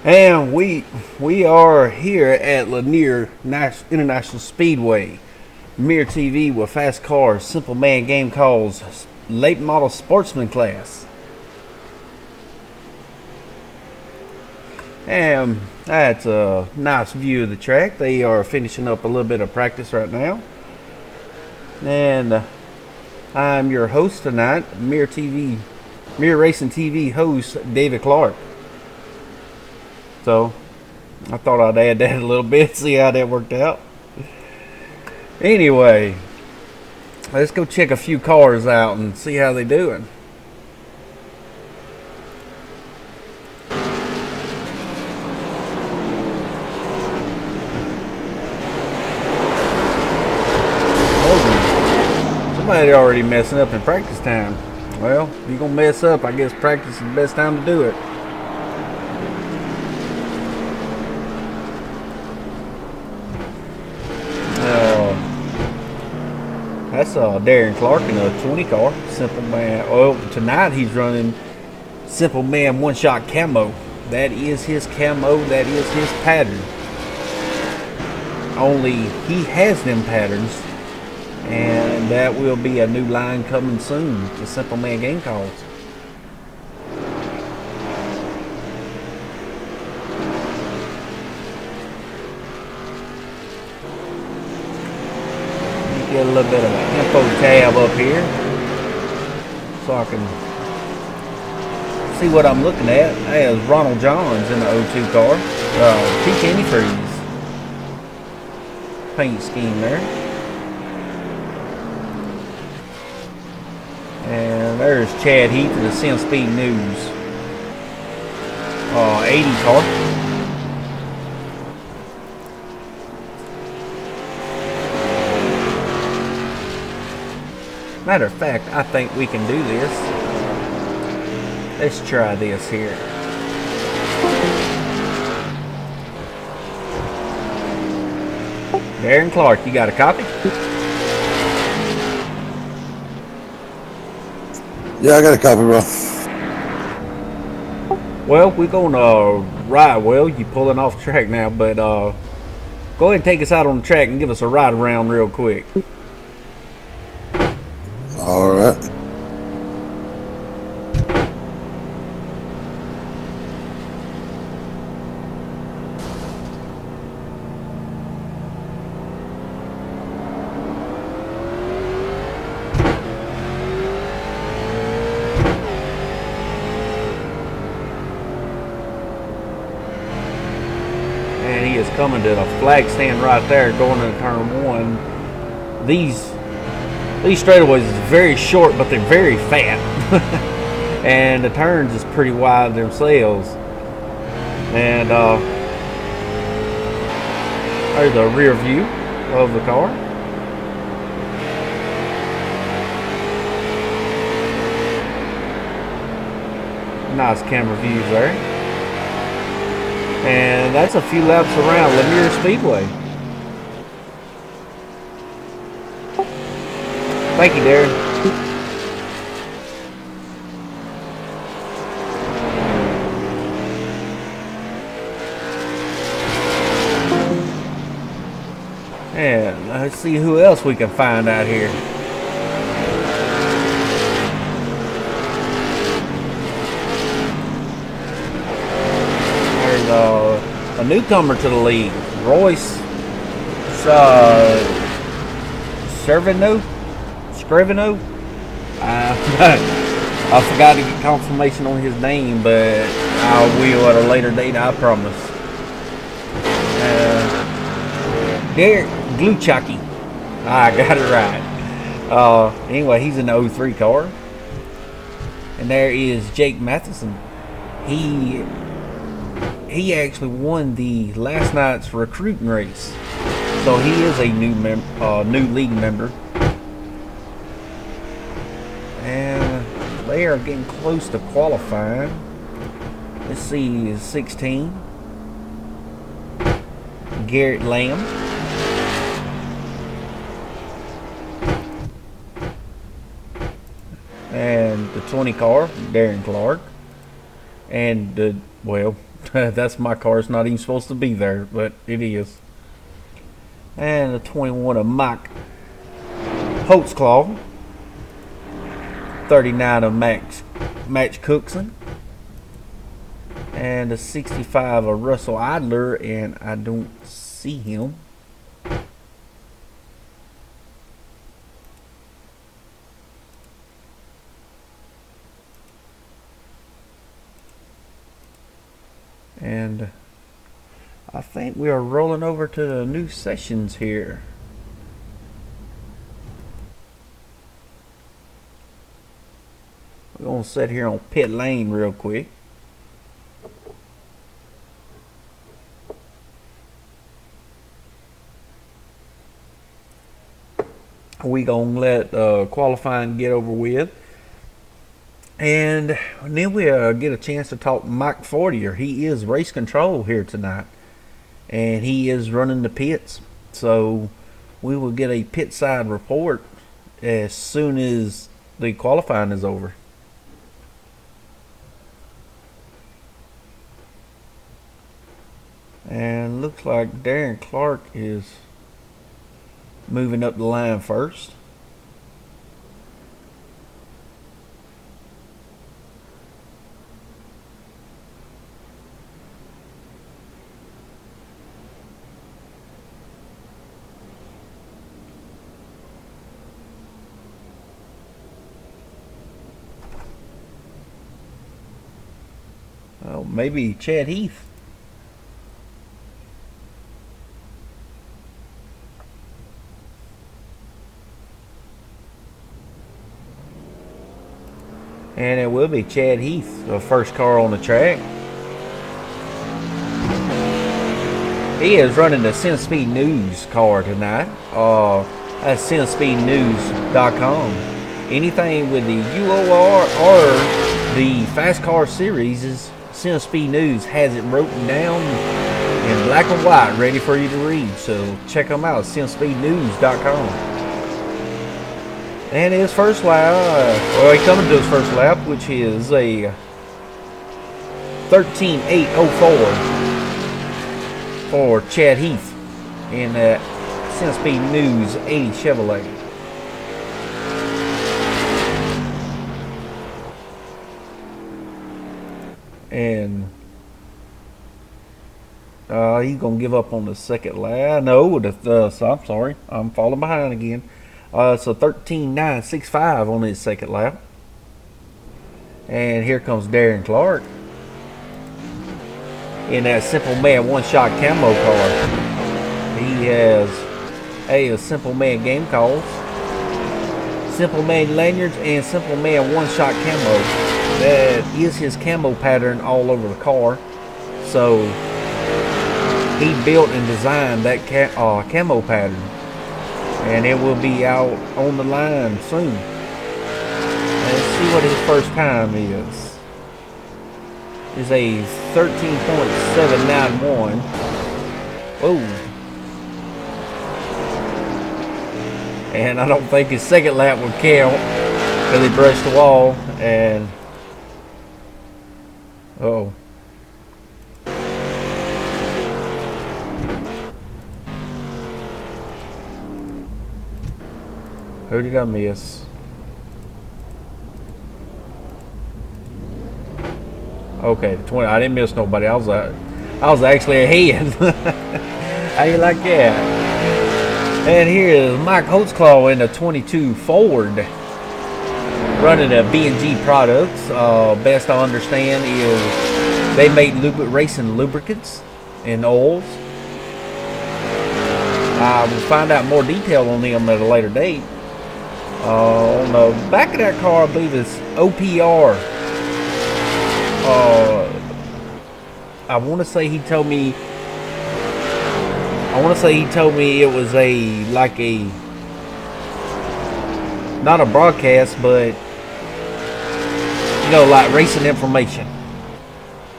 And we are here at Lanier International Speedway. Mirror TV with Fascar, Simple Man Game Calls, late model Sportsman class. And that's a nice view of the track. They are finishing up a little bit of practice right now. And I'm your host tonight, Mirror Racing TV host David Clark. So I thought I'd add that a little bit, see how that worked out. Anyway, let's go check a few cars out and see how they're doing. Somebody already messing up in practice time. Well, if you're gonna mess up, I guess practice is the best time to do it. That's Darren Clark in a 20 car. Simple Man. Oh, tonight he's running Simple Man one-shot camo. That is his camo. That is his pattern. Only he has them patterns. And that will be a new line coming soon to Simple Man Game Calls. Get a little bit of an info tab up here so I can see what I'm looking at. There's Ronald Johns in the O2 car. Peak antifreeze paint scheme there. And there's Chad Heath of the Sim Speed News 80 car. Matter of fact, I think we can do this. Let's try this here. Darren Clark, you got a copy? Yeah, I got a copy, bro. Well, we're gonna ride. Well, you pulling off track now, but go ahead and take us out on the track and give us a ride around real quick. All right. And he is coming to the flag stand right there, going into turn one. These straightaways is very short, but they're very fat. And the turns is pretty wide themselves. And there's a rear view of the car. Nice camera views there. And that's a few laps around Lanier Speedway. Thank you, Darren. And let's see who else we can find out here. There's a newcomer to the league, Royce Scrivener. I forgot to get confirmation on his name, but I will at a later date, I promise. Derek Gluchaki. I got it right. Anyway, he's in the 03 car. And there is Jake Matheson. He actually won the last night's recruiting race. So he is a new league member. And they are getting close to qualifying. Let's see, 16. Garrett Lamb. And the 20 car, Darren Clark. And the That's my car. It's not even supposed to be there, but it is. And the 21 of Mike Holtzclaw. 39 of Max Cookson. And a 65 of Russell Idler, and I don't see him. And I think we are rolling over to the new sessions here. We're going to sit here on pit lane real quick. We gonna let qualifying get over with, and then we get a chance to talk to Mike Fortier. He is race control here tonight, and he is running the pits. So we will get a pit side report as soon as the qualifying is over. And looks like Darren Clark is moving up the line first. Well, maybe Chad Heath. And it will be Chad Heath, the first car on the track. He is running the SimSpeed News car tonight. That's SimSpeedNews.com. Anything with the UOR or the Fascar series is SimSpeed News has it written down in black and white, ready for you to read. So check them out, SimSpeedNews.com. And his first lap, well, he's coming to his first lap, which is a 13.804 for Chad Heath in that SimSpeed News 80 Chevrolet. And he's going to give up on the second lap. No, I'm sorry. I'm falling behind again. So 13.965 on his second lap. And here comes Darren Clark in that Simple Man one-shot camo car. He has a Simple Man game calls, Simple Man lanyards, and Simple Man one-shot camo. That is his camo pattern all over the car. So he built and designed that camo pattern. And it will be out on the line soon. Let's see what his first time is. It's a 13.791. Whoa. And I don't think his second lap would count because he brushed the wall. And uh-oh. Who did I miss? Okay, the 20. I didn't miss nobody. I was actually ahead. How you like that? And here is Mike Holtzclaw in the 22 Ford, running a B&G products. Best I understand is they make racing lubricants and oils. I will find out more detail on them at a later date. On the back of that car, I believe it's OPR. I want to say he told me it was not a broadcast, but like racing information,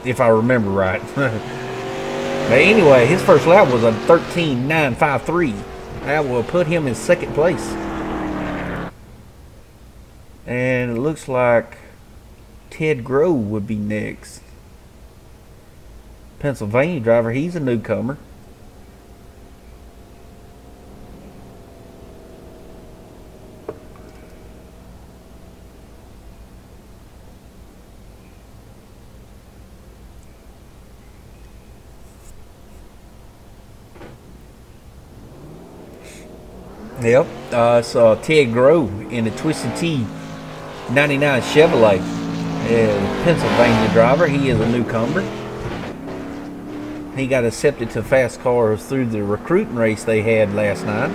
if I remember right. But anyway, his first lap was a 13.953. That will put him in second place. And it looks like Ted Grove would be next. Pennsylvania driver. He's a newcomer. Yep, it's Ted Grove in the Twisted T 99 Chevrolet. Pennsylvania driver. He is a newcomer. He got accepted to Fascar through the recruiting race they had last night.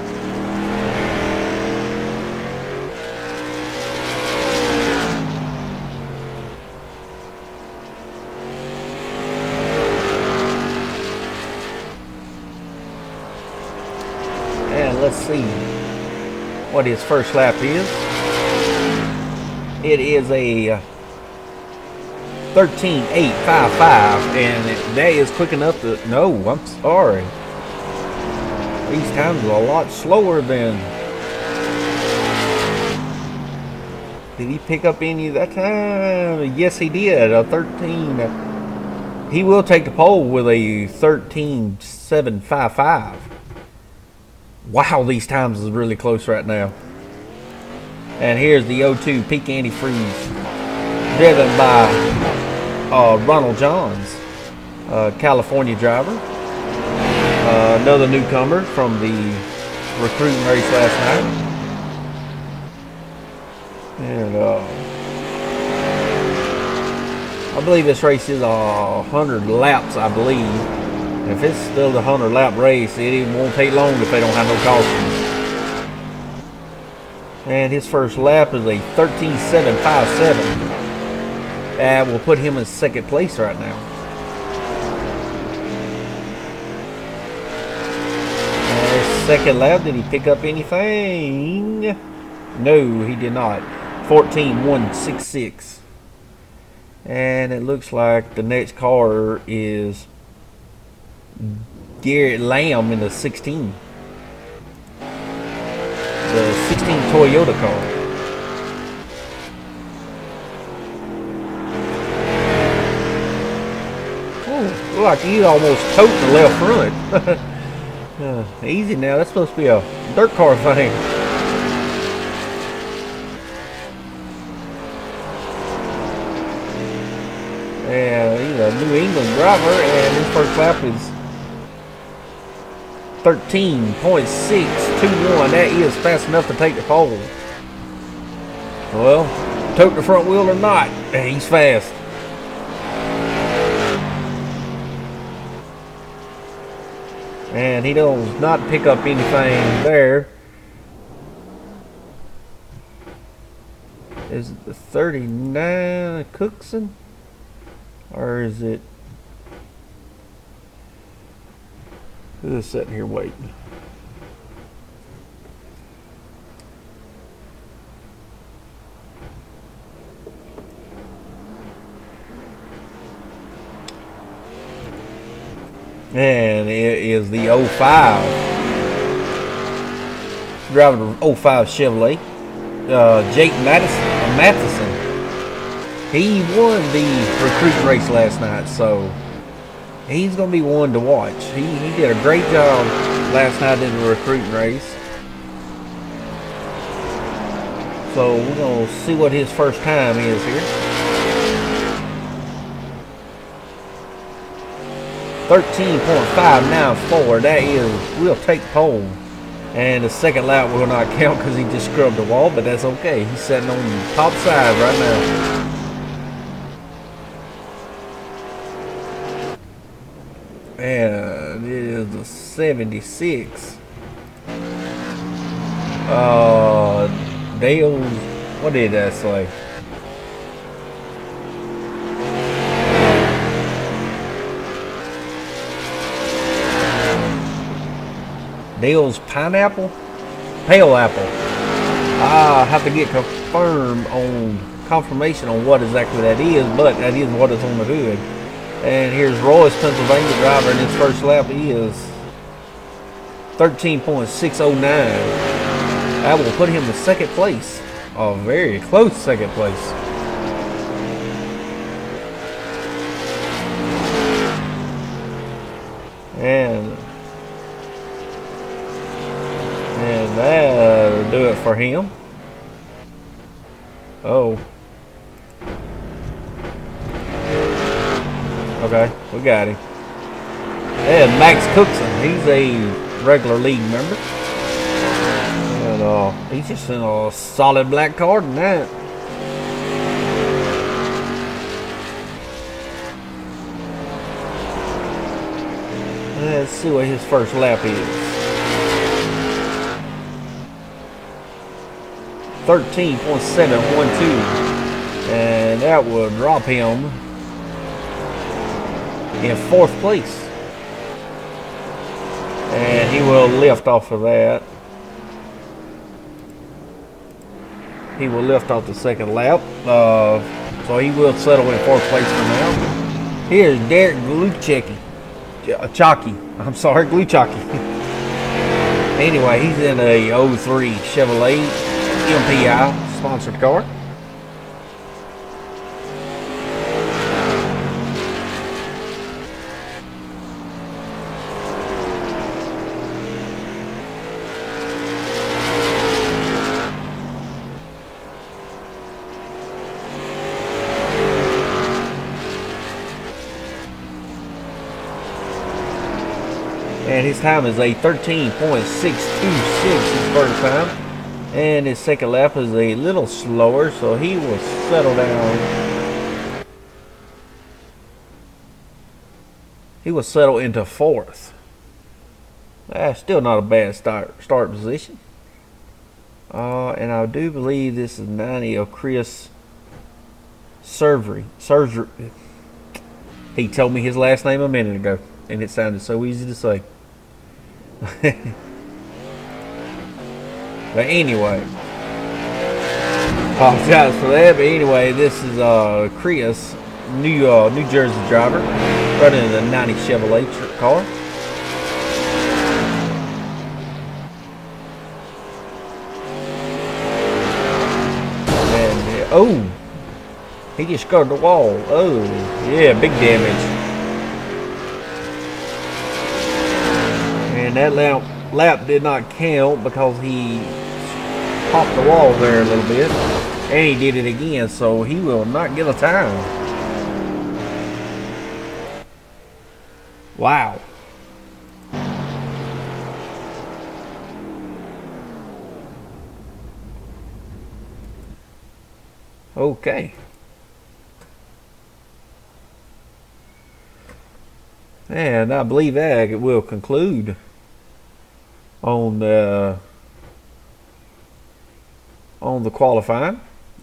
And let's see what his first lap is. It is a 13.855, and that is quick enough to... No, I'm sorry. These times are a lot slower than... Did he pick up any that time? Yes, he did. A 13... He will take the pole with a 13.755. Wow, these times is really close right now. And here's the 02 Peak Antifreeze, driven by Ronald Johns, California driver. Another newcomer from the recruiting race last night. And I believe this race is 100 laps, I believe. If it's still the 100 lap race, it won't take long if they don't have no cautions. And his first lap is a 13.757. That will put him in second place right now. And his second lap, did he pick up anything? No, he did not. 14.166. And it looks like the next car is Garrett Lamb in the 16. The 16 Toyota car. Oh, look like he's almost toting the left front. Easy now, that's supposed to be a dirt car thing. And he's a New England driver, and his first lap is 13.621. That is fast enough to take the pole. Well, tote the front wheel or not, he's fast. And he does not pick up anything there. Is it the 39 Cookson? Or is it... Who's sitting here waiting? And it is the 05. Driving the 05 Chevrolet. Jake Matheson. He won the recruiting race last night, so he's going to be one to watch. He did a great job last night in the recruiting race. So we're going to see what his first time is here. 13.594. That is, we'll take pole. And the second lap will not count because he just scrubbed the wall, but that's okay. He's sitting on the top side right now. And it is a 76. Dale's, what did that say? Dale's pineapple? Pale apple. I have to get confirmation on what exactly that is, but that is what is on the hood. And here's Roy's Pennsylvania driver, and his first lap is 13.609. That will put him in second place. A very close second place. And that'll do it for him. Oh. Okay, we got him. And Max Cookson, he's a regular league member. And he's just in a solid black card in that. Let's see what his first lap is. 13.712. And that will drop him in 4th place. And he will lift off of that. He will lift off the 2nd lap. So he will settle in 4th place for now. Here's Derek Gluchecki. I'm sorry, Gluchecki. Anyway, he's in a 03 Chevrolet MPI sponsored car. And his time is a 13.626 his first time. And his 2nd lap is a little slower, so he will settle down. He will settle into 4th. That's still not a bad start position. And I do believe this is 90 of Chris Surgery. He told me his last name a minute ago, and it sounded so easy to say. But anyway, apologize for that. But anyway, this is Chris, New Jersey driver, running the 90 Chevrolet car. And oh, he just scored the wall. Oh, yeah, big damage. And that lap did not count because he popped the wall there a little bit. And he did it again, so he will not get a time. Wow. Okay. And I believe that will conclude on the qualifying,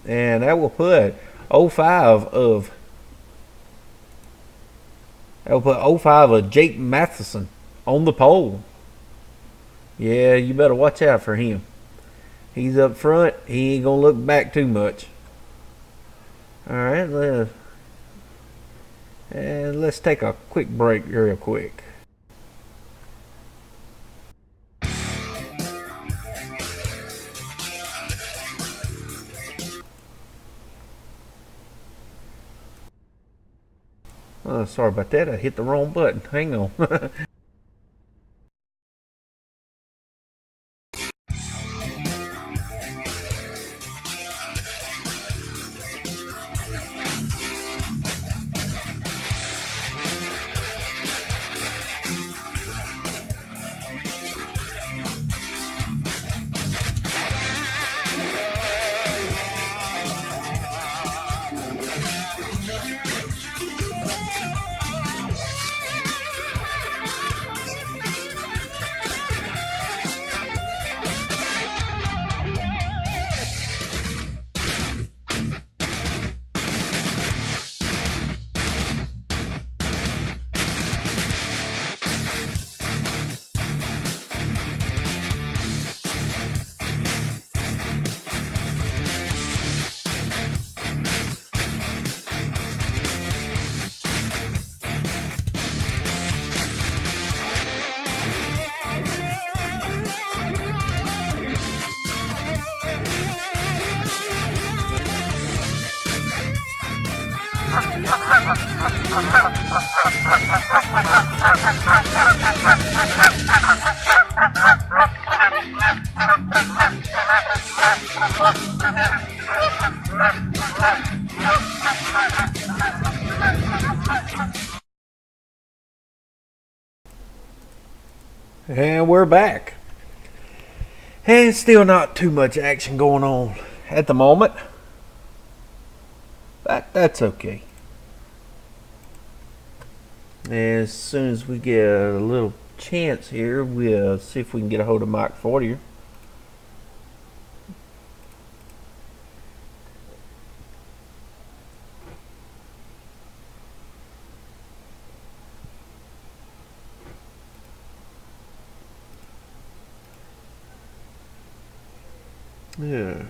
and that will put 05 of Jake Matheson on the pole. Yeah, you better watch out for him. He's up front. He ain't gonna look back too much. All right, let's take a quick break real quick. Sorry about that. I hit the wrong button. Hang on. And we're back. And still not too much action going on at the moment. That's okay. As soon as we get a little chance here, we'll see if we can get a hold of Mike Fortier. Yeah.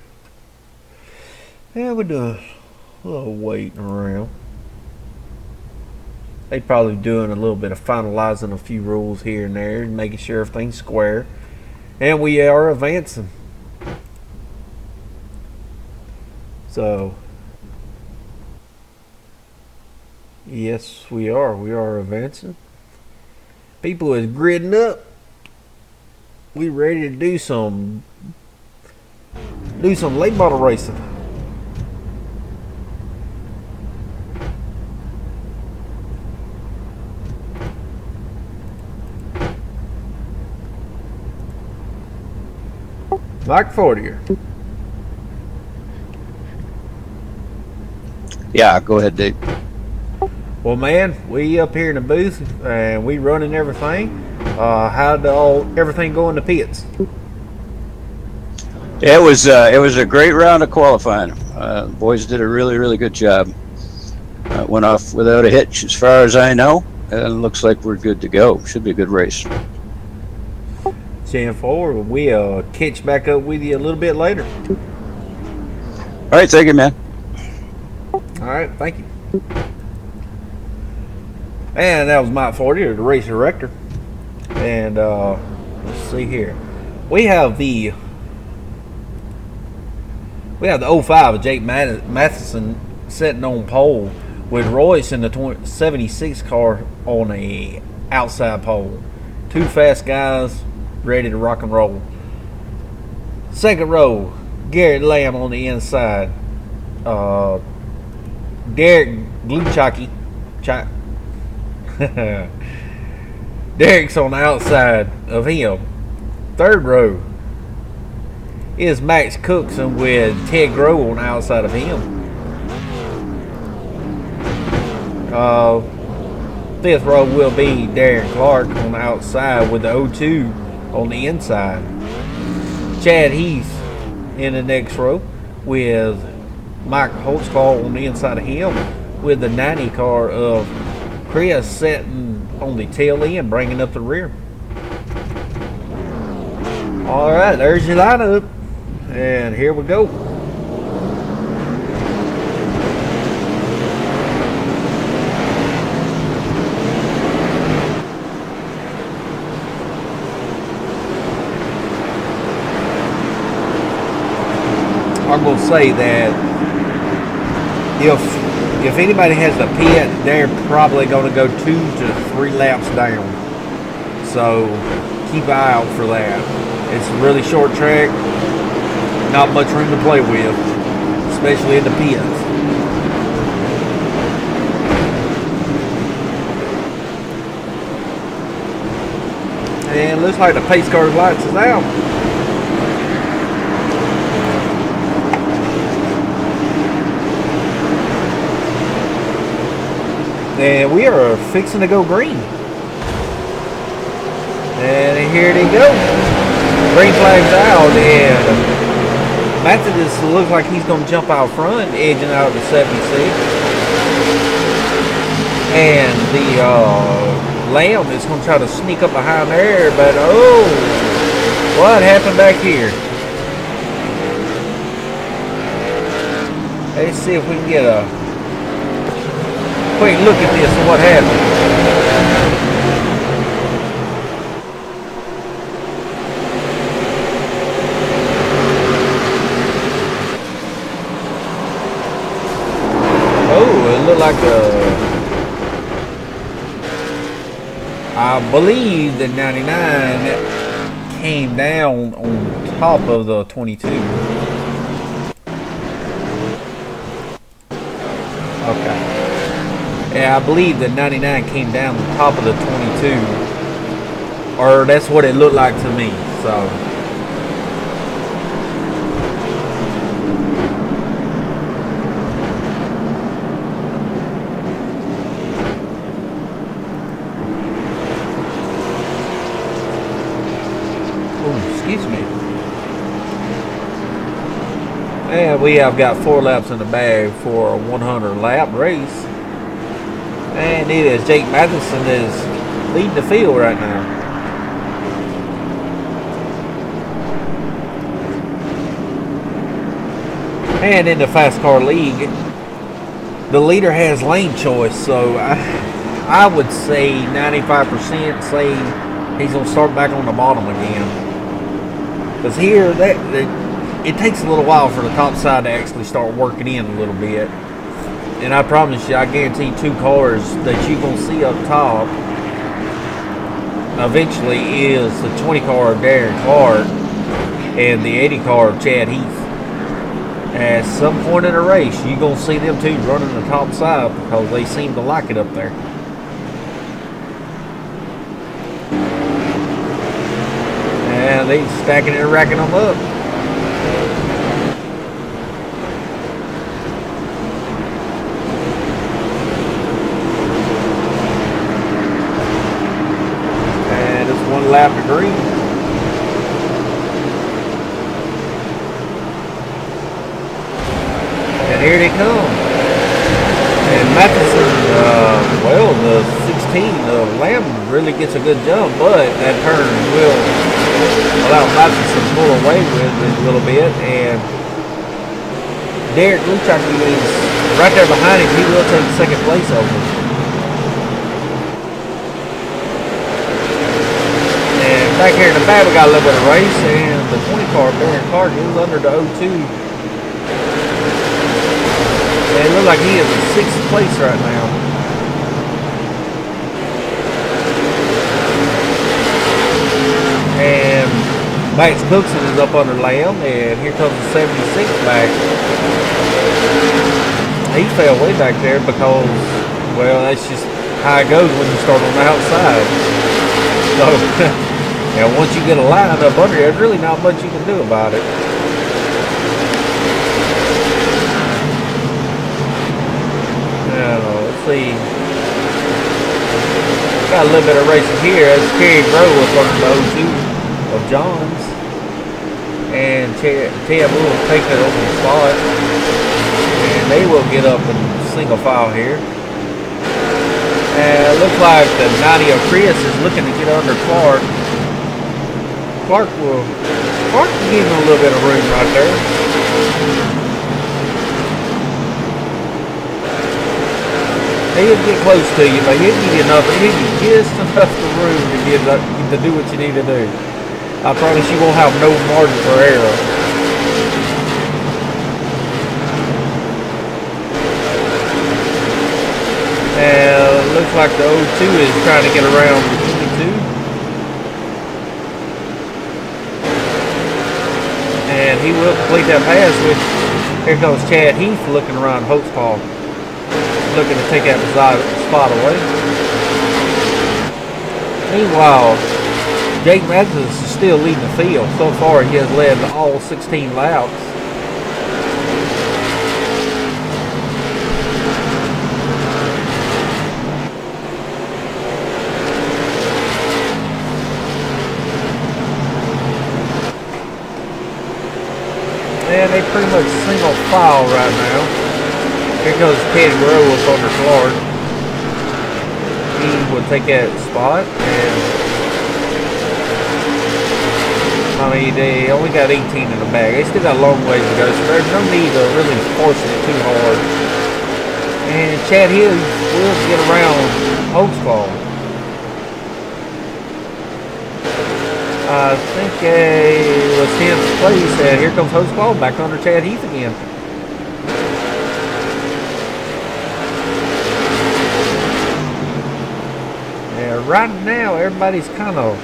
Yeah, we're doing a little waiting around. They probably doing a little bit of finalizing a few rules here and there, and making sure everything's square. And we are advancing. So, yes, we are. We are advancing. People is gridding up. We ready to do some late model racing. Mike Fortier. Yeah, go ahead, Dave. Well, man, we up here in the booth and we running everything. How'd everything go in the pits? It was a great round of qualifying. Boys did a really good job. Went off without a hitch, as far as I know, and looks like we're good to go. Should be a good race. 10-4. We'll catch back up with you a little bit later. All right, thank you, man. All right, thank you. And that was Mike Fortier, the race director. And let's see here. We have the 05 of Jake Matheson sitting on pole with Royce in the 76 car on the outside pole. Two fast guys ready to rock and roll. Second row, Garrett Lamb on the inside. Derek Gluchaki. Derek's on the outside of him. Third row is Max Cookson with Ted Grove on the outside of him. Fifth row will be Darren Clark on the outside with the 02 on the inside. Chad Heath in the next row with Mike Holtzclaw on the inside of him, with the 90 car of Chris sitting on the tail end, bringing up the rear. All right, there's your lineup, and here we go. I'm going to say that if anybody has the pit, they're probably going to go 2 to 3 laps down. So keep an eye out for that. It's a really short track, not much room to play with, especially in the pits. And looks like the pace car's lights is out. And we are fixing to go green. And here they go. Green flag's out, and Methodist looks like he's going to jump out front, edging out the 76. And the Lamb is going to try to sneak up behind there, but oh, what happened back here? Let's see if we can get a quick look at this and what happened. Oh, it looked like believe that 99 came down on top of the 22. Okay. Yeah, I believe that 99 came down on top of the 22. Or that's what it looked like to me. So. Excuse me. And we have got 4 laps in the bag for a 100 lap race. And it is Jake Matheson is leading the field right now. And in the Fascar League, the leader has lane choice. So I would say 95% say he's going to start back on the bottom again. Because here, it takes a little while for the top side to actually start working in a little bit. And I promise you, I guarantee 2 cars that you're going to see up top eventually is the 20 car of Darren Clark and the 80 car of Chad Heath. At some point in the race, you're going to see them 2 running the top side because they seem to like it up there. And they stacking and racking them up. And it's 1 lap to green. And here they come. And Matheson, well, the 16 of Lamb really gets a good jump, but that turn will allow Matheson to pull away with it a little bit. And Derek Luchaki is right there behind him. He will take second place over him. And back here in the back, we got a little bit of race, and the 20 car, Darren Clark, is under the 02. And it looks like he is in 6th place right now. And Max Cookson is up under Lamb, and here comes the 76 back. He fell way back there because, well, that's just how it goes when you start on the outside. So, and once you get a line up under there, there's really not much you can do about it. Let's see. Got a little bit of racing here. As Terry Rowe up under the 02 of Johns. And Ted will take that open spot. And they will get up in single file here. And it looks like the 90 of Chris is looking to get under Clark. Clark will give him a little bit of room right there. He'll get close to you, but he'll give you enough. He'll give you just enough room to do what you need to do. I promise you won't have no margin for error. And it looks like the 02 is trying to get around the 22. And he will complete that pass, which here goes Chad Heath looking around Hope's Hall. Looking to take that spot away. Meanwhile, Jake Matheson is still leading the field. So far, he has led all 16 laps. And they pretty much single file right now. Here goes Teddy Rowe up under Clark. He will take that spot, and I mean they only got 18 in the bag. They still got a long ways to go, so there's no need to really force it too hard. And Chad Hill will get around Hopesfall. I think it was 10th place, and here comes Hopesfall back under Chad Heath again. right now everybody's kind of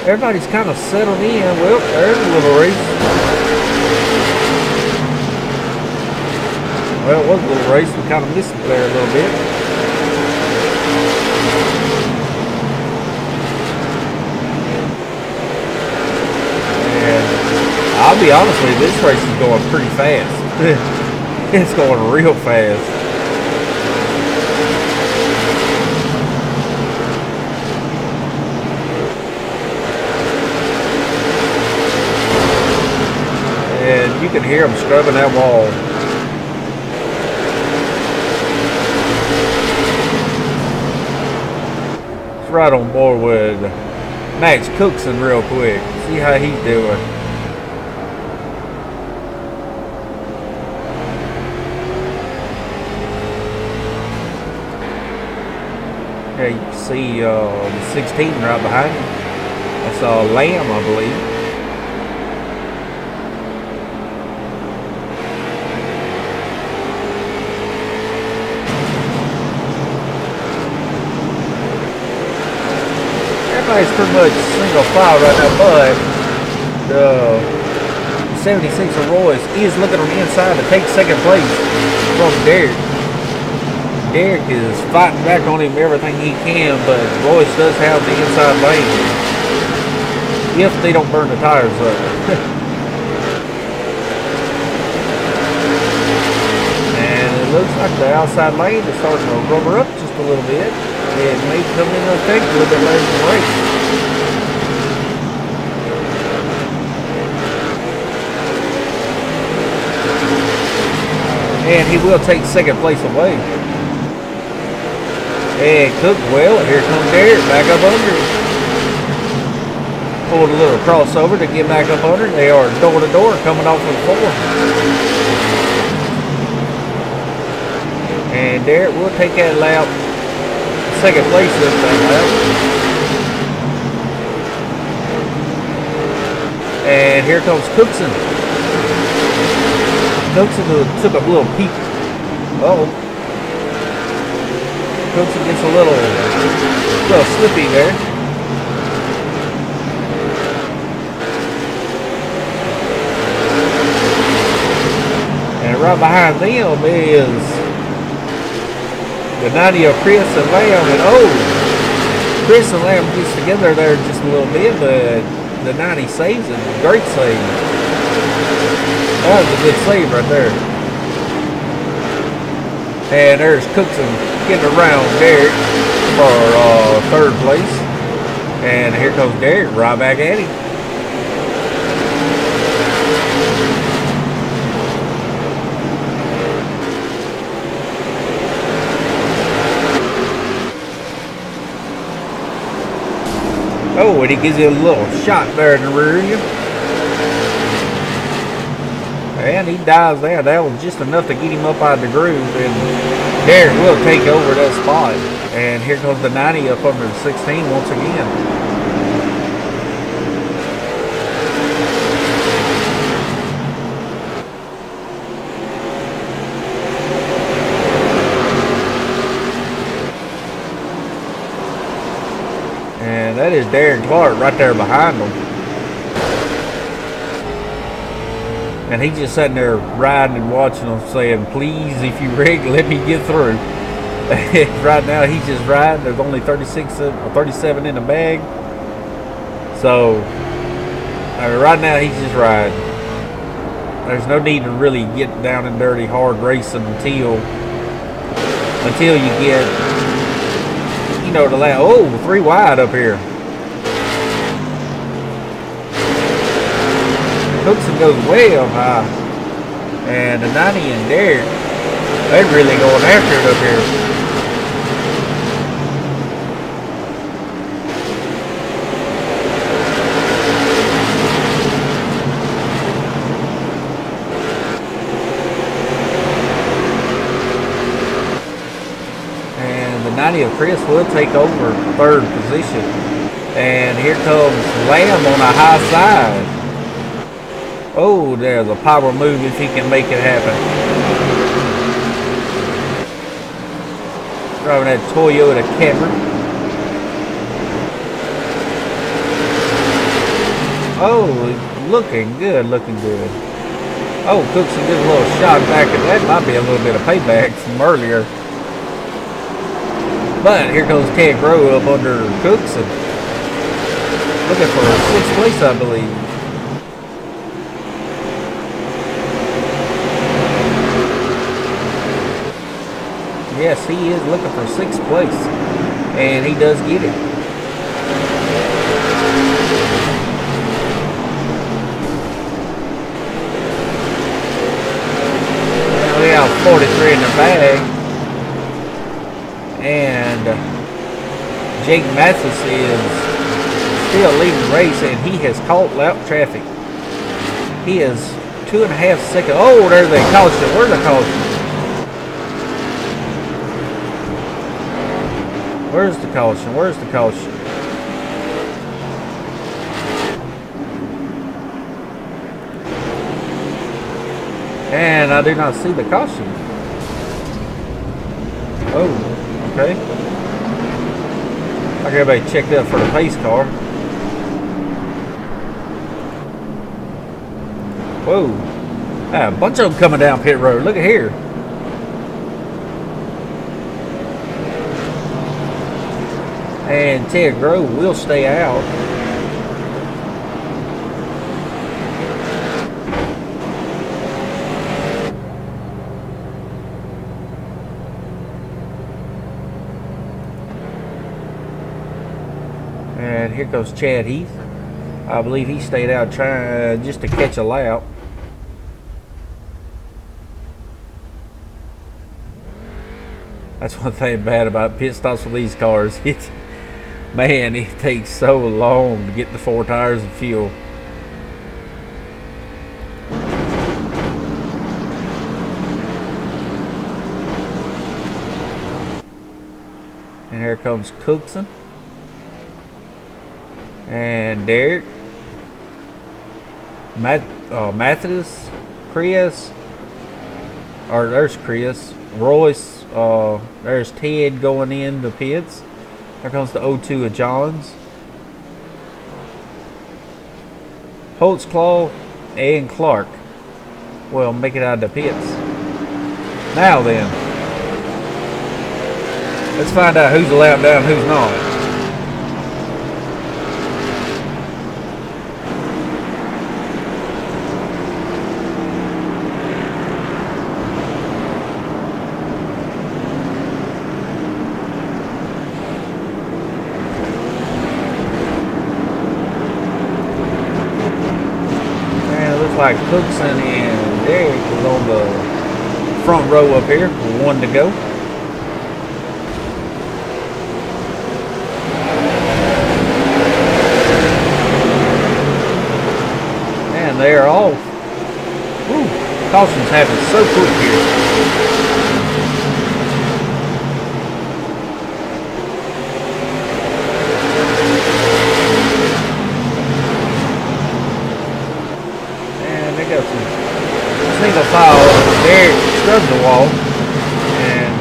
settled in. Well, there's a little race. Well, it was a little race. We kind of missed it there a little bit. And I'll be honest with you, this race is going pretty fast. It's going real fast. And you can hear them scrubbing that wall. It's right on board with Max Cookson real quick. See how he's doing. Okay, you can see the 16 right behind him. That's Lamb, I believe. Everybody's pretty much single file right now, but the 76 of Royce is looking on the inside to take second place from Derek. Derek is fighting back on him everything he can, but Royce does have the inside lane if they don't burn the tires up. And it looks like the outside lane is starting to rubber up just a little bit. It may come into effect a little bit later in the race. And he will take second place away. And Cook, well, here comes Derek back up under him. Pulled a little crossover to get back up under. They are door to door coming off of the floor. And Derek will take that lap. Second place this thing lap. And here comes Cookson. Cookson took a little peek. Uh-oh. Cookson gets a little slippy there. And right behind them is the 90 of Chris and Lamb. And Chris and Lamb gets together there just a little bit, but the 90 saves it. Great save. That was a good save right there. And there's Cookson getting around Derek for third place. And here comes Derek right back at him. Oh, and he gives you a little shot there in the rear of you. And he dives there. That was just enough to get him up out of the groove. And Derek will take over that spot. And here comes the 90 up under the 16 once again. And that is Darren Clark right there behind him. And he's just sitting there riding and watching them saying, please, if you rig, let me get through. Right now, he's just riding. There's only 36 or 37 in the bag. So, right now, he's just riding. There's no need to really get down and dirty hard racing until you get, you know, the last, oh, 3 wide up here. Cookson goes way up high. And the 90 and Derek, they're really going after it up here. And the 90 of Chris will take over third position. And here comes Lamb on a high side. Oh, there's a power move if he can make it happen. Driving that Toyota Camry. Oh, looking good, looking good. Oh, Cookson did a little shot back, and that might be a little bit of payback from earlier. But here goes Ted Grow up under Cookson. Looking for 6th place, I believe. Yes, he is looking for 6th place. And he does get it. We have 43 in the bag. And Jake Mathis is still leading the race, and he has caught lap traffic. He is 2.5 seconds. Oh, there's the caution. Where's the caution? Where's the caution? Where's the caution? And I do not see the caution. Oh, okay. I got everybody checked out for the pace car. Whoa. Ah, a bunch of them coming down pit road. Look at here. And Ted Grove will stay out. And here goes Chad Heath. I believe he stayed out trying just to catch a lap. That's one thing bad about pit stops with these cars. Man, it takes so long to get the 4 tires of fuel. And here comes Cookson. And Derek. Methodist. Chris. Or there's Chris. Royce. There's Ted going in the pits. Here comes the 0-2 of Johns. Holtzclaw and Clark will make it out of the pits. Now then, let's find out who's a lap down and who's not. Like Cookson and Derek was on the front row up here with 1 to go. And they are off. Woo, caution's happening so quick here. Single file, Derek scrubbed the wall, and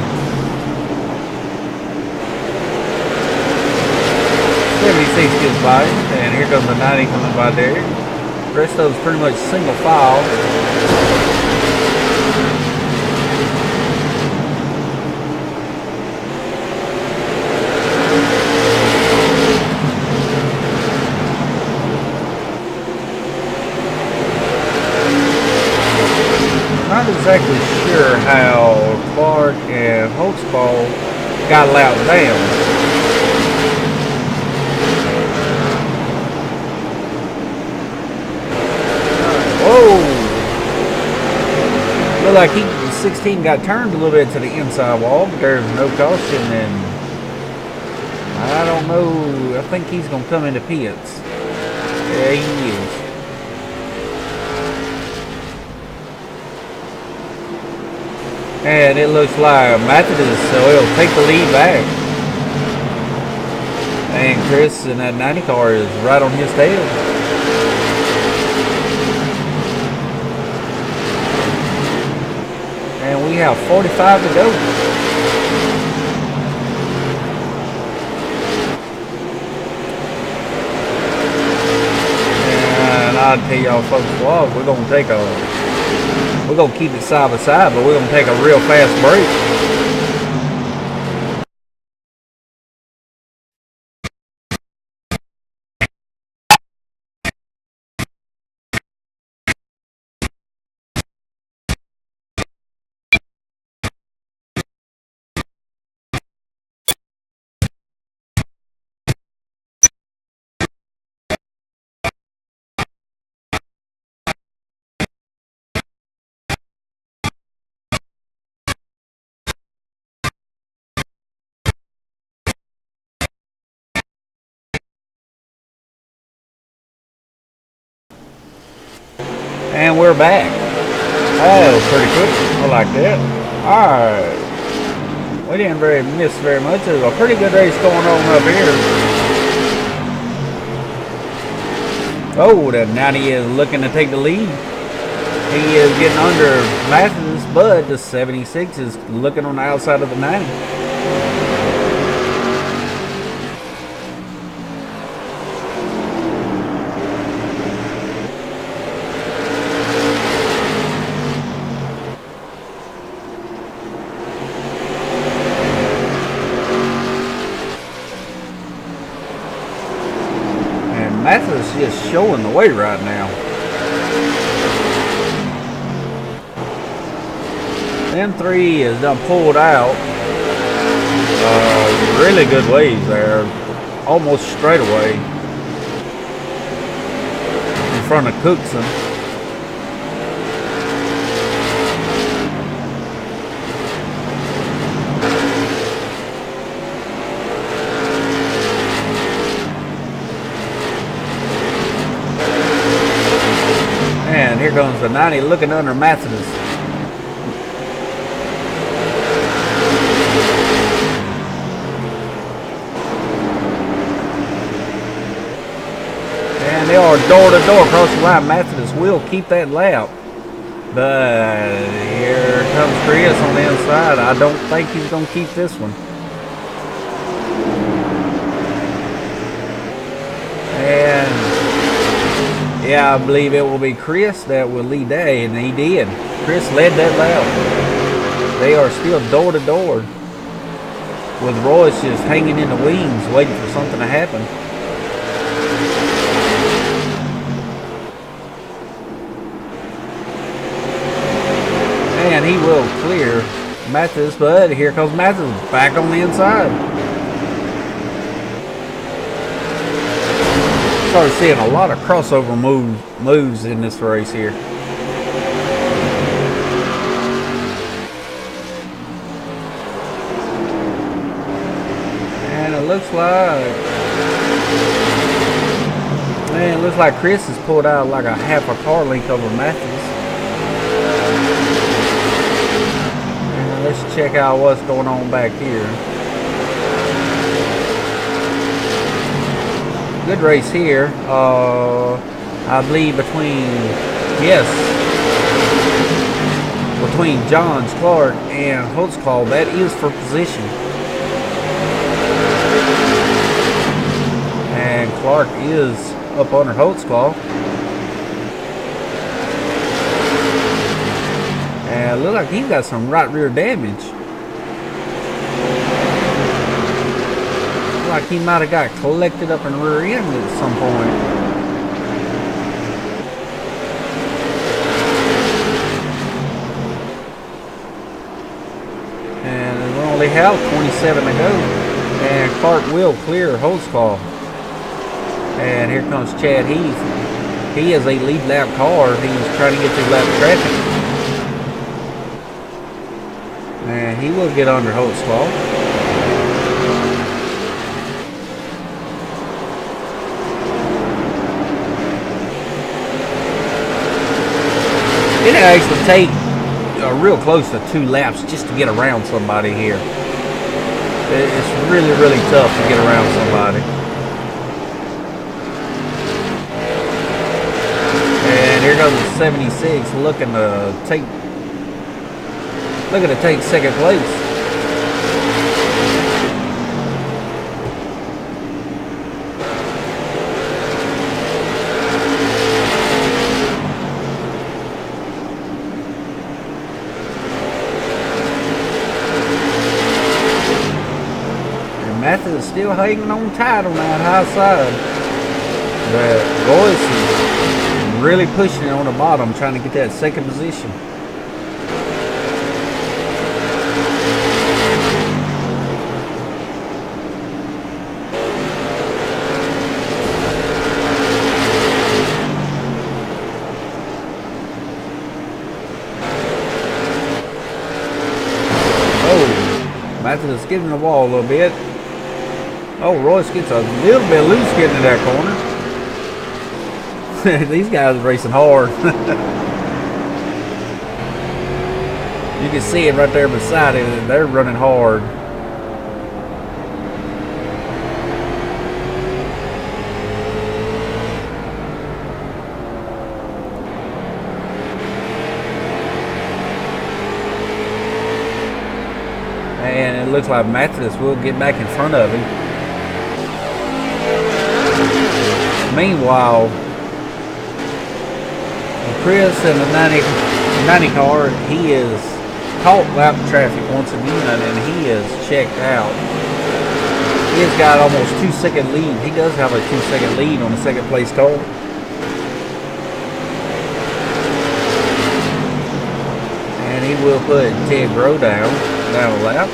76 gets by, and here comes the 90 coming by Derek. The rest of it's pretty much single file. Not exactly sure how Clark and Holtzball got allowed down. Whoa! Looked like 16 got turned a little bit to the inside wall, but there's no caution, and I don't know. I think he's going to come into pits. Yeah, he is. And it looks like Methodist, so he'll take the lead back. And Chris in that 90 car is right on his tail. And we have 45 to go. I'll tell y'all folks vlog, we're gonna keep it side by side, but we're gonna take a real fast break. And we're back. That was pretty quick. I like that. Alright. We didn't miss very much. There's a pretty good race going on up here. Oh, the 90 is looking to take the lead. He is getting under Mathis, but the 76 is looking on the outside of the 90. Mathis is just showing the way right now. M3 is done pulled out. Really good ways there. Almost straight away. In front of Cookson. And here comes the 90 looking under Mathis. And they are door to door across the line. Mathis will keep that lap. But here comes Chris on the inside. I don't think he's going to keep this one. And yeah, I believe it will be Chris that will lead that, and he did. Chris led that lap. They are still door to door, with Royce just hanging in the wings, waiting for something to happen. And he will clear Mathis, but here comes Mathis back on the inside. Started seeing a lot of crossover moves in this race here. And it looks like Chris has pulled out like a half a car length over Mathis. And let's check out what's going on back here. Good race here. I believe between Johns, Clark, and Holtzclaw, that is for position. And Clark is up under Holtzclaw. And it looks like he's got some right rear damage. Like he might have got collected up in the rear end at some point. And we only have 27 to go. And Clark will clear Holtzclaw. And here comes Chad Heath. He is a lead lap car. He's trying to get through lap traffic. And he will get under Holtzclaw. It actually take real close to 2 laps just to get around somebody here. It's really, really tough to get around somebody. And here goes the 76 looking to take second place. is still hanging on tight on that high side. But Royce is really pushing it on the bottom, trying to get that second position. Matthews getting the wall a little bit. Oh, Royce gets a little bit loose getting in that corner. These guys are racing hard. You can see it right there beside it. They're running hard. And it looks like Matthews will get back in front of him. Meanwhile, Chris in the 90 car, he is caught lap traffic once again, and he is checked out. He has got almost 2-second lead. He does have a 2-second lead on the second place car. And he will put Ted Groh down a lap.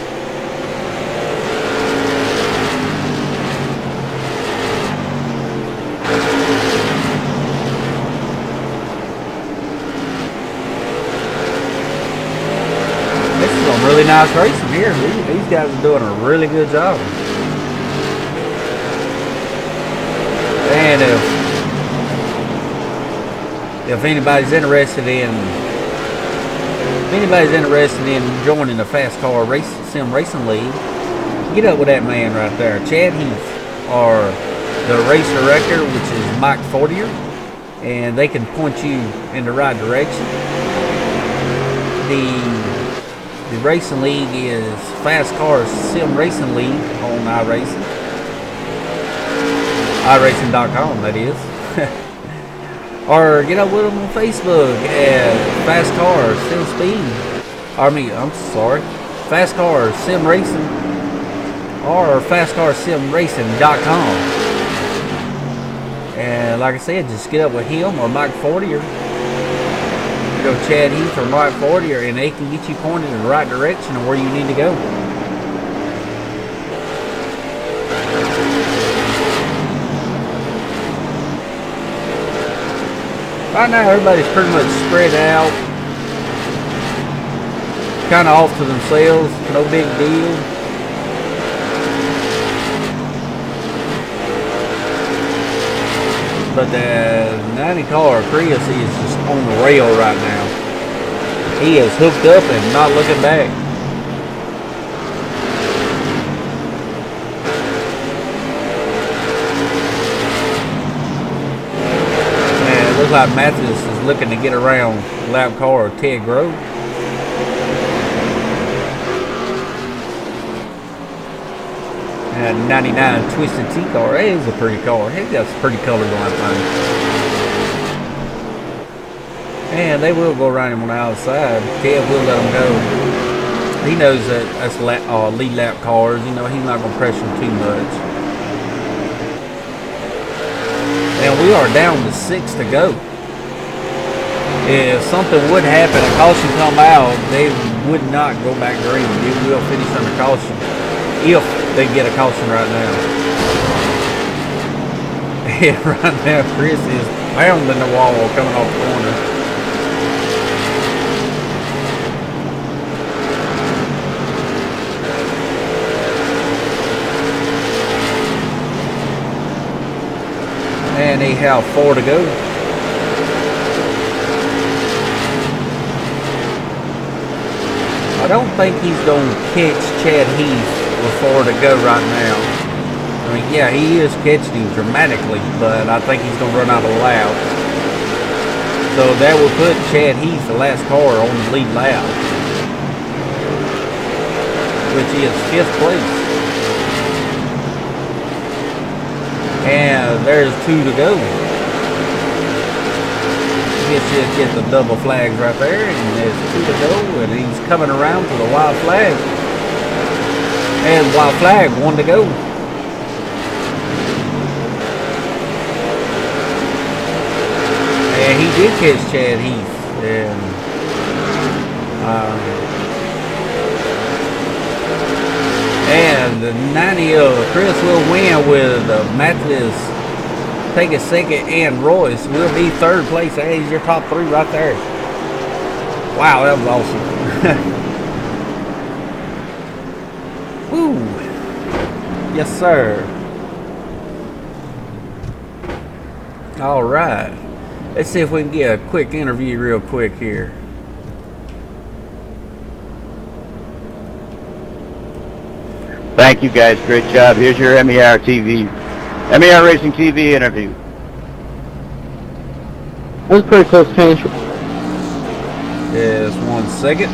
Really nice racing here. These guys are doing a really good job. And if anybody's interested in joining the Fascar Sim Racing League, get up with that man right there, Chad Heath, or the race director, which is Mike Fortier, and they can point you in the right direction. The racing league is Fascar Sim Racing League on iRacing. iRacing.com, that is. Or get up with them on Facebook at Fascar Sim Speed. Fascar Sim Racing. Or FascarSimRacing.com. And like I said, just get up with him or Mike Fortier. Go Chad Heath or Mike Fortier, and they can get you pointed in the right direction of where you need to go. Right now, everybody's pretty much spread out, kind of off to themselves. No big deal. But the 90 car, Chris, is just on the rail right now. He is hooked up and not looking back. And it looks like Matthews is looking to get around lap car Ted Groh. And 99 Twisted T car. It is a pretty car. He's got some pretty colors on that thing. And they will go around him on the outside. Ted will let him go. He knows that that's lead lap cars. You know, he's not going to pressure him too much. And we are down to 6 to go. If something would happen, a caution come out, they would not go back green. They will finish under caution. If they get a caution right now. And right now, Chris is pounding the wall coming off the corner. And they have 4 to go. I don't think he's going to catch Chad Heath with 4 to go right now. I mean, yeah, he is catching him dramatically, but I think he's going to run out of lap. So that will put Chad Heath, the last car, on the lead lap, which is 5th place. And there's 2 to go. Let's just get the double flags right there, and there's 2 to go, and he's coming around to the white flag. And white flag, 1 to go. did catch Chad Heath, and the 90 of Chris will win with Mathis taking second, and Royce will be third place. Hey, he's your top three right there. Wow, that was awesome. Woo! Yes, sir. All right. Let's see if we can get a quick interview real quick here. Thank you guys, great job. Here's your MER Racing TV interview. That was pretty close finish. Just 1 second.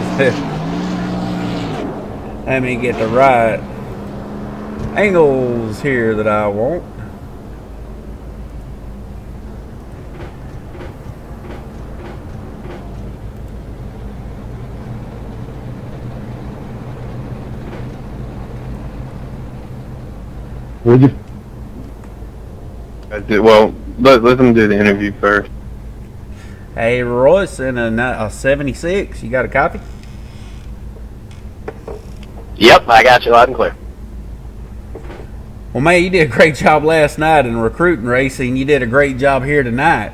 Let me get the right angles here that I want. Would you? Well, let them do the interview first. Hey, Royce, in a 76. You got a copy? Yep, I got you loud and clear. Well, man, you did a great job last night in recruiting racing. You did a great job here tonight.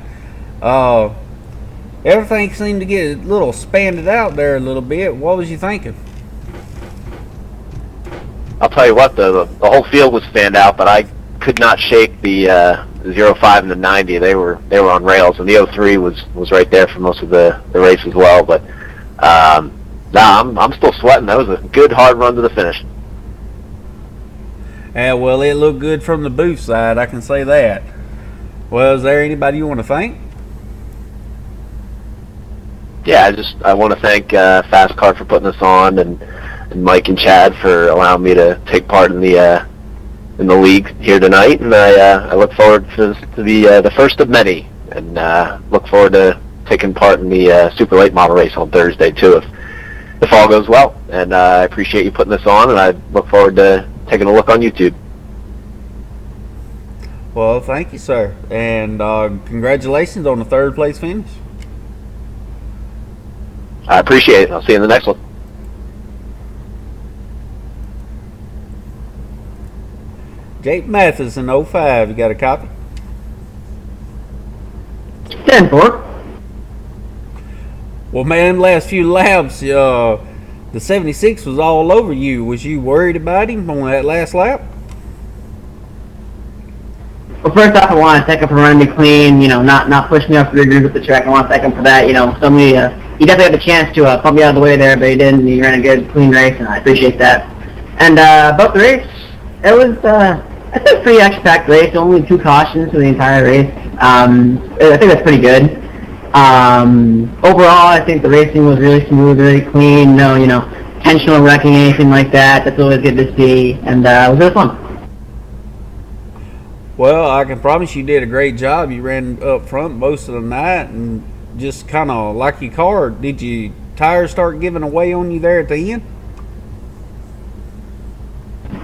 Everything seemed to get a little expanded out there a little bit. What was you thinking? I'll tell you what, the whole field was fanned out, but I could not shake the 05 and the 90. They were on rails, and the 03 was right there for most of the race as well. But I'm still sweating. That was a good hard run to the finish. Yeah, well, it looked good from the booth side, I can say that. Well, is there anybody you want to thank? Yeah, I want to thank Fascar for putting us on, and Mike and Chad for allowing me to take part in the league here tonight, and I look forward to the first of many, and look forward to taking part in the super late model race on Thursday too, if all goes well. And I appreciate you putting this on, and I look forward to taking a look on YouTube. Well, thank you, sir, and congratulations on the third place finish. I appreciate it. I'll see you in the next one. Jake Mathis in 05. You got a copy? 10-4. Well, man, last few laps, the 76 was all over you. Was you worried about him on that last lap? Well, first off, I want to thank him for running me clean, not pushing me off the grid with the track. I want to thank him for that. He definitely had the chance to pump me out of the way there, but he didn't. He ran a good, clean race, and I appreciate that. And about the race, it was, I think, a pretty action-packed race. Only 2 cautions for the entire race. I think that's pretty good. Overall, I think the racing was really smooth, really clean. No, intentional wrecking, anything like that. That's always good to see, and it was really fun. Well, I can promise you did a great job. You ran up front most of the night and just kind of like your car. Did your tires start giving away on you there at the end?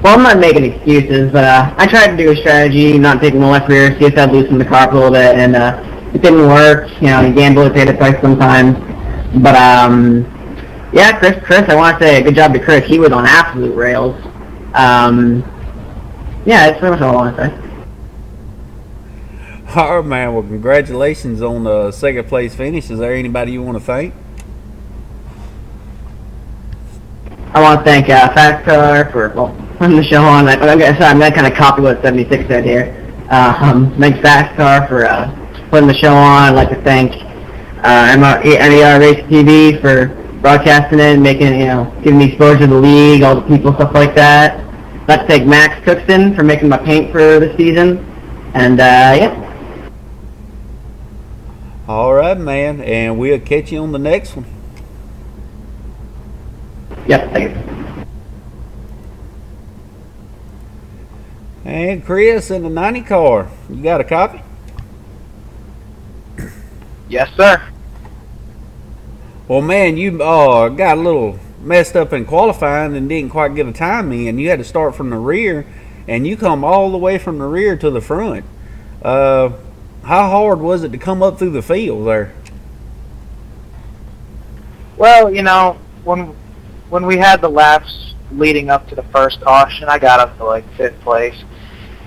Well, I'm not making excuses, but I tried to do a strategy, not taking the left rear, see if I'd loosen the car a little bit, and it didn't work. You gamble to pay the price sometimes. But, yeah, Chris, I want to say a good job to Chris. He was on absolute rails. Yeah, that's pretty much all I want to say. All right, man. Well, congratulations on the second place finish. Is there anybody you want to thank? I want to thank Fascar for putting the show on. I'm going to kind of copy what 76 said here. Thanks Fascar for putting the show on. I'd like to thank MER Racing TV for broadcasting it, giving me exposure to the league, all the people, stuff like that. I'd like to thank Max Cookson for making my paint for the season. And, yeah. All right, man. And we'll catch you on the next one. Yep, thank you. And Chris in the 90 car. You got a copy? Yes, sir. Well, man, you got a little messed up in qualifying and didn't quite get a time in. You had to start from the rear, and you come all the way from the rear to the front. how hard was it to come up through the field there? Well, when we had the laps leading up to the first caution, I got up to like 5th place.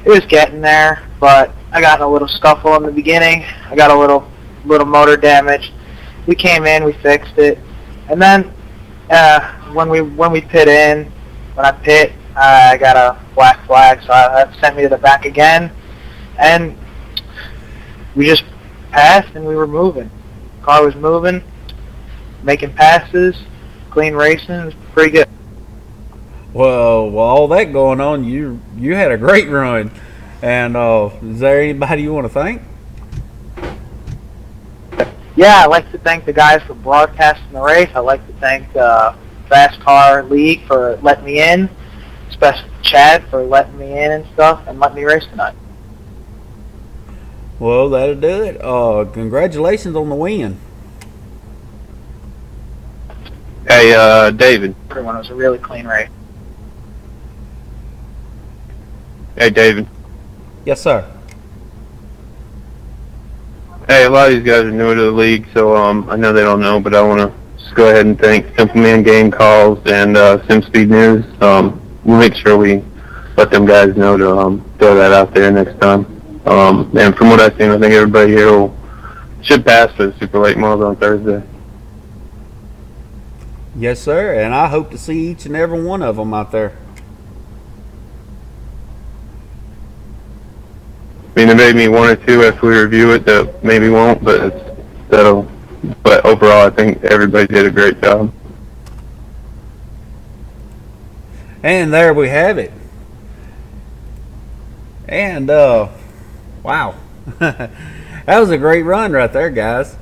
It was getting there, but I got in a little scuffle in the beginning. I got a little motor damage. We came in, we fixed it, and then when we pit in, when I pit, I got a black flag, so that sent me to the back again, and we just passed and we were moving. Car was moving, making passes, clean racing. It was pretty good. Well, all that going on, you had a great run. And is there anybody you want to thank? Yeah, I'd like to thank the guys for broadcasting the race. I'd like to thank Fascar League for letting me in, especially Chad for letting me in and stuff, and letting me race tonight. Well, that'll do it. Congratulations on the win. Hey, David. Everyone, it was a really clean race. Hey, David. Yes, sir. Hey, a lot of these guys are new to the league, so I know they don't know, but I want to just go ahead and thank Simple Man Game Calls and SimSpeed News. We'll make sure we let them guys know to throw that out there next time. And from what I've seen, I think everybody here should pass for the super late models on Thursday. Yes, sir. And I hope to see each and every one of them out there. I mean, there may be one or two after we review it that maybe won't, but but overall, I think everybody did a great job. And there we have it. And wow. That was a great run right there, guys.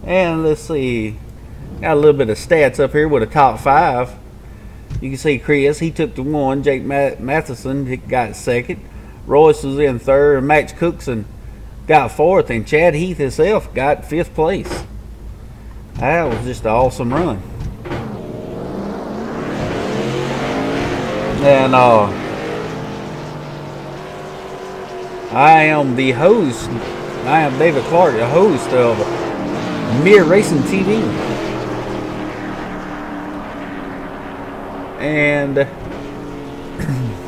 And let's see, got a little bit of stats up here with a top 5. You can see Chris, he took the 1. Jake Matheson got 2nd. Royce was in 3rd. Max Cookson got 4th. And Chad Heath himself got 5th place. That was just an awesome run. And I am the host. I am David Clark, the host of Mirror Racing TV. And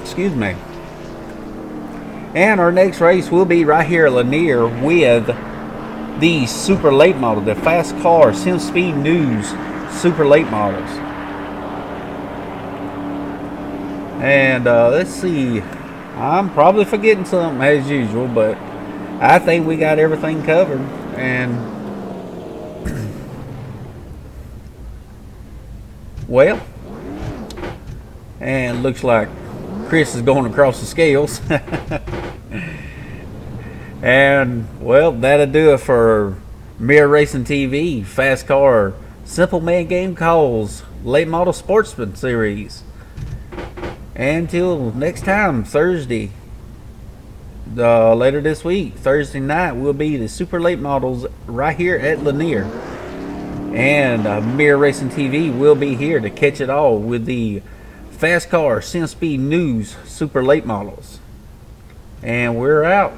excuse me. And our next race will be right here at Lanier with the super late model, the Fascar SimSpeed News super late models. And let's see, I'm probably forgetting something as usual, but I think we got everything covered. And well, and looks like Chris is going across the scales. And well, that'll do it for Mirror Racing TV, Fascar, Simple Man Game Calls, Late Model Sportsman Series. Until next time, Thursday, later this week, Thursday night, will be the super late models right here at Lanier. And Mirror Racing TV will be here to catch it all with the Fascar SimSpeed News super late models. And we're out.